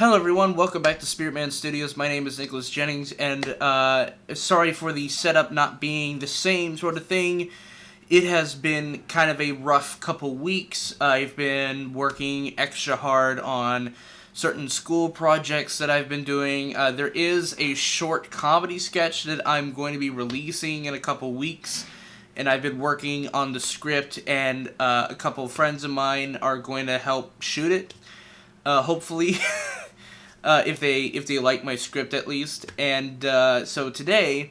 Hello everyone, welcome back to Spiritman Studios. My name is Nicholas Jennings, and sorry for the setup not being the same sort of thing. It has been kind of a rough couple weeks. I've been working extra hard on certain school projects that I've been doing. There is a short comedy sketch that I'm going to be releasing in a couple weeks, and I've been working on the script, and a couple of friends of mine are going to help shoot it. Hopefully, if they like my script at least. And so today,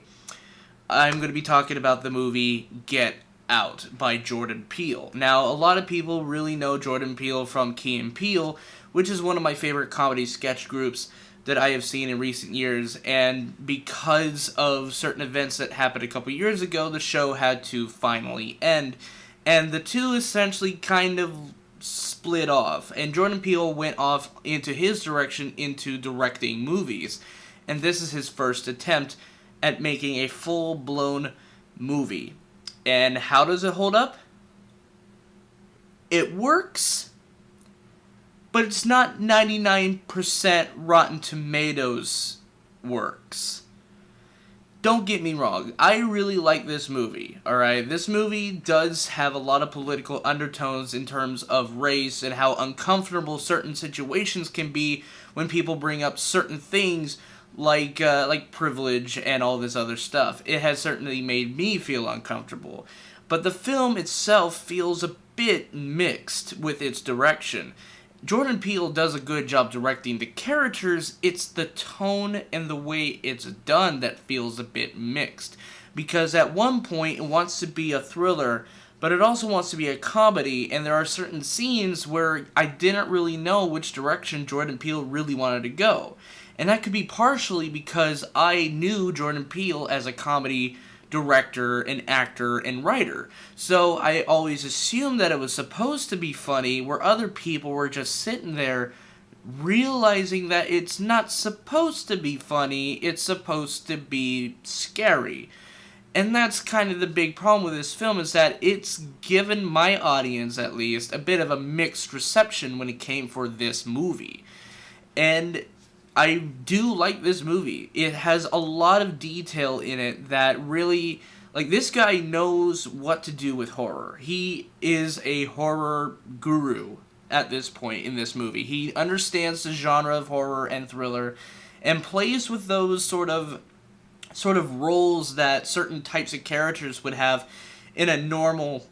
I'm going to be talking about the movie Get Out by Jordan Peele. Now, a lot of people really know Jordan Peele from Key and Peele, which is one of my favorite comedy sketch groups that I have seen in recent years. And because of certain events that happened a couple years ago, the show had to finally end. And the two essentially kind of split off, and Jordan Peele went off into his direction into directing movies, and this is his first attempt at making a full-blown movie. And how does it hold up? It works, but it's not 99% Rotten Tomatoes works. Don't get me wrong, I really like this movie, alright? This movie does have a lot of political undertones in terms of race and how uncomfortable certain situations can be when people bring up certain things like privilege and all this other stuff. It has certainly made me feel uncomfortable. But the film itself feels a bit mixed with its direction. Jordan Peele does a good job directing the characters. It's the tone and the way it's done that feels a bit mixed. Because at one point it wants to be a thriller, but it also wants to be a comedy, and there are certain scenes where I didn't really know which direction Jordan Peele really wanted to go. And that could be partially because I knew Jordan Peele as a comedy director and actor and writer. So I always assumed that it was supposed to be funny, where other people were just sitting there realizing that it's not supposed to be funny, it's supposed to be scary. And that's kind of the big problem with this film, is that it's given my audience, at least, a bit of a mixed reception when it came for this movie. And I do like this movie. It has a lot of detail in it that really, like, this guy knows what to do with horror. He is a horror guru at this point in this movie. He understands the genre of horror and thriller and plays with those sort of roles that certain types of characters would have in a normal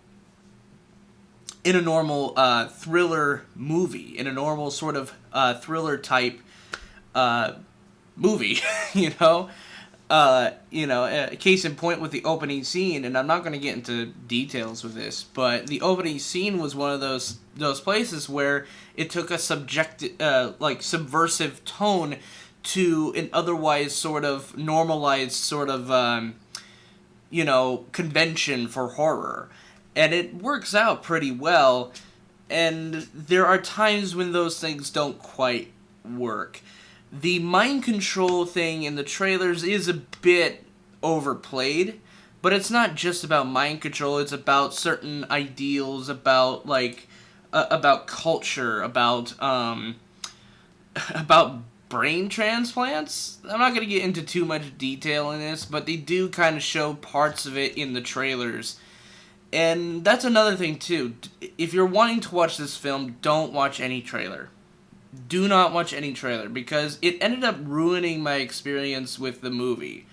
thriller movie, in a normal sort of thriller type movie, case in point with the opening scene, and I'm not going to get into details with this, but the opening scene was one of those places where it took a subversive tone to an otherwise sort of normalized sort of, convention for horror. And it works out pretty well, and there are times when those things don't quite work. The mind control thing in the trailers is a bit overplayed, but it's not just about mind control, it's about certain ideals, about, about culture, about brain transplants. I'm not going to get into too much detail in this, but they do kind of show parts of it in the trailers. And that's another thing, too. If you're wanting to watch this film, don't watch any trailer. Do not watch any trailer, because it ended up ruining my experience with the movie.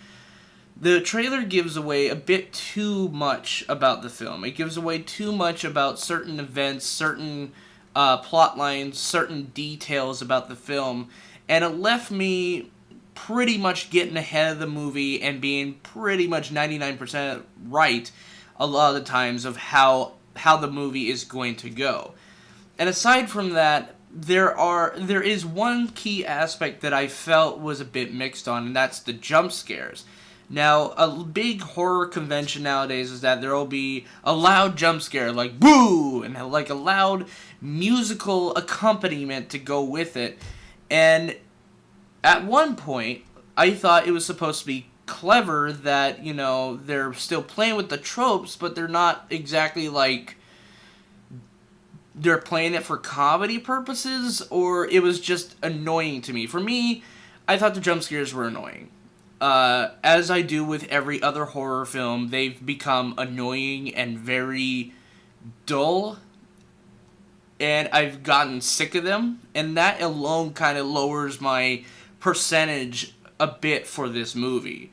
The trailer gives away a bit too much about the film. It gives away too much about certain events, certain plot lines, certain details about the film, and it left me pretty much getting ahead of the movie and being pretty much 99% right a lot of the times of how the movie is going to go. And aside from that, there is one key aspect that I felt was a bit mixed on, and that's the jump scares. Now, a big horror convention nowadays is that there will be a loud jump scare, like boo, and like a loud musical accompaniment to go with it. And at one point, I thought it was supposed to be clever that, they're still playing with the tropes, but they're not exactly they're playing it for comedy purposes or it was just annoying to me. For me, I thought the jump scares were annoying. As I do with every other horror film, they've become annoying and very dull, and I've gotten sick of them, and that alone kind of lowers my percentage a bit for this movie.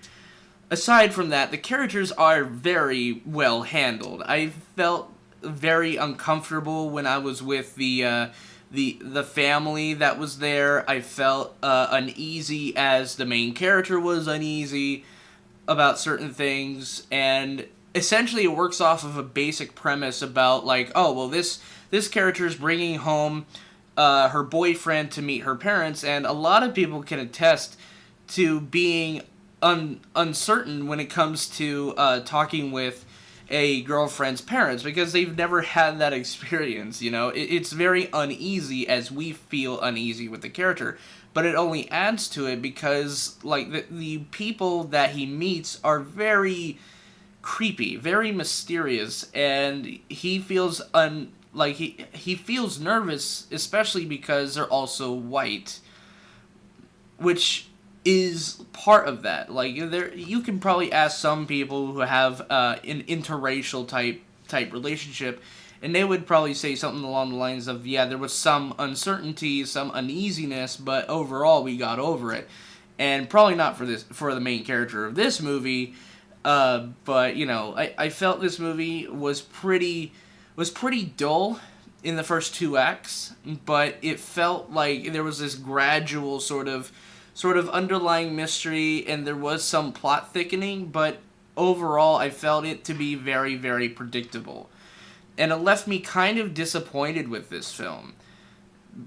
Aside from that, the characters are very well handled. I felt very uncomfortable when I was with the family that was there. I felt uneasy as the main character was uneasy about certain things, and essentially it works off of a basic premise about like, oh well, this character is bringing home her boyfriend to meet her parents, and a lot of people can attest to being uncertain when it comes to talking with a girlfriend's parents because they've never had that experience. You know, it's very uneasy as we feel uneasy with the character, but it only adds to it because like the people that he meets are very creepy, very mysterious, and he feels he feels nervous, especially because they're also white, which is part of that. Like there, you can probably ask some people who have an interracial type relationship, and they would probably say something along the lines of, yeah, there was some uncertainty, some uneasiness, but overall we got over it. And probably not for the main character of this movie, but you know, I felt this movie was pretty dull in the first 2 acts, but it felt like there was this gradual sort of underlying mystery, and there was some plot thickening, but overall I felt it to be very, very predictable. And it left me kind of disappointed with this film.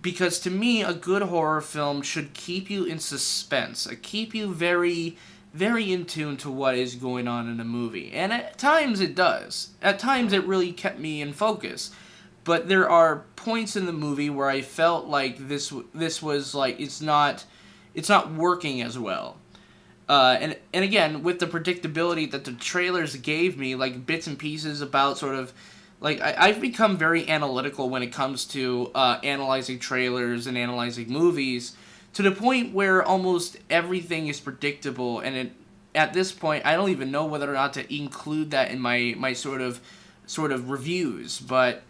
Because to me, a good horror film should keep you in suspense, keep you very, very in tune to what is going on in a movie. And at times it does. At times it really kept me in focus. But there are points in the movie where I felt like this was like, it's not working as well. And again, with the predictability that the trailers gave me, like bits and pieces about sort of, like I've become very analytical when it comes to analyzing trailers and analyzing movies, to the point where almost everything is predictable, and at this point I don't even know whether or not to include that in my sort of reviews. But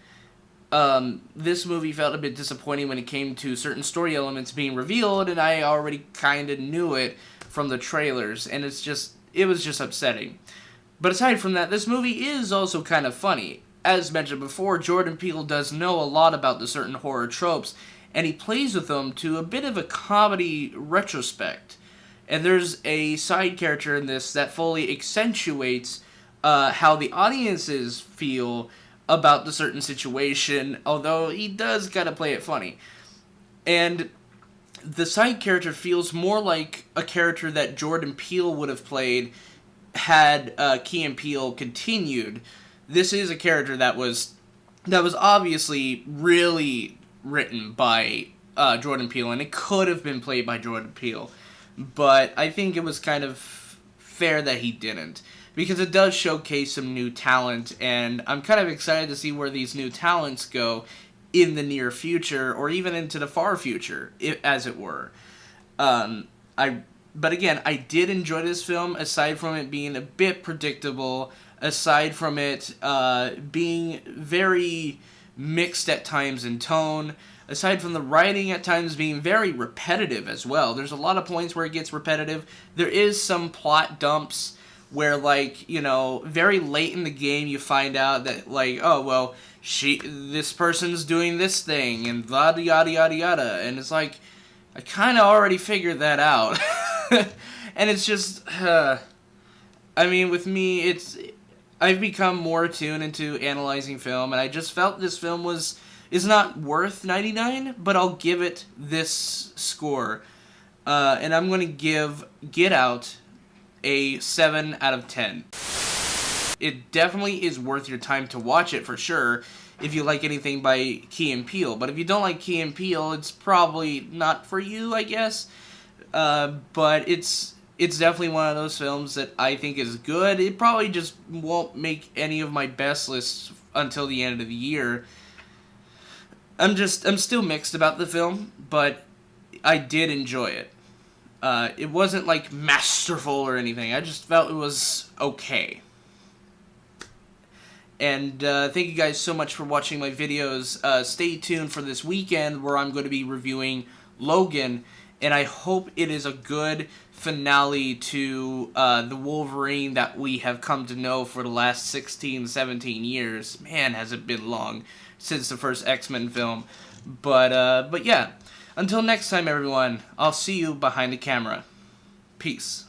this movie felt a bit disappointing when it came to certain story elements being revealed, and I already kind of knew it from the trailers, and it was just upsetting. But aside from that, this movie is also kind of funny. As mentioned before, Jordan Peele does know a lot about the certain horror tropes, and he plays with them to a bit of a comedy retrospect. And there's a side character in this that fully accentuates how the audiences feel about the certain situation, although he does gotta play it funny. And the side character feels more like a character that Jordan Peele would have played had Key and Peele continued. This is a character that was obviously really written by Jordan Peele, and it could have been played by Jordan Peele, but I think it was kind of fair that he didn't, because it does showcase some new talent, and I'm kind of excited to see where these new talents go in the near future, or even into the far future, as it were. But again, I did enjoy this film, aside from it being a bit predictable, aside from it being very mixed at times in tone, aside from the writing at times being very repetitive as well. There's a lot of points where it gets repetitive. There is some plot dumps where, like, you know, very late in the game you find out that, like, oh, well, this person's doing this thing, and yada yada yada yada, and it's like, I kind of already figured that out. And it's just, I mean, with me, I've become more attuned into analyzing film, and I just felt this film is not worth 99, but I'll give it this score. And I'm going to give Get Out a 7 out of 10. It definitely is worth your time to watch it, for sure, if you like anything by Key and Peele. But if you don't like Key and Peele, it's probably not for you, I guess. But it's definitely one of those films that I think is good. It probably just won't make any of my best lists until the end of the year. I'm still mixed about the film, but I did enjoy it. It wasn't like masterful or anything. I just felt it was okay. And thank you guys so much for watching my videos. Stay tuned for this weekend where I'm going to be reviewing Logan, and I hope it is a good finale to the Wolverine that we have come to know for the last 16, 17 years. Man, has it been long since the first X-Men film. But yeah, until next time, everyone, I'll see you behind the camera. Peace.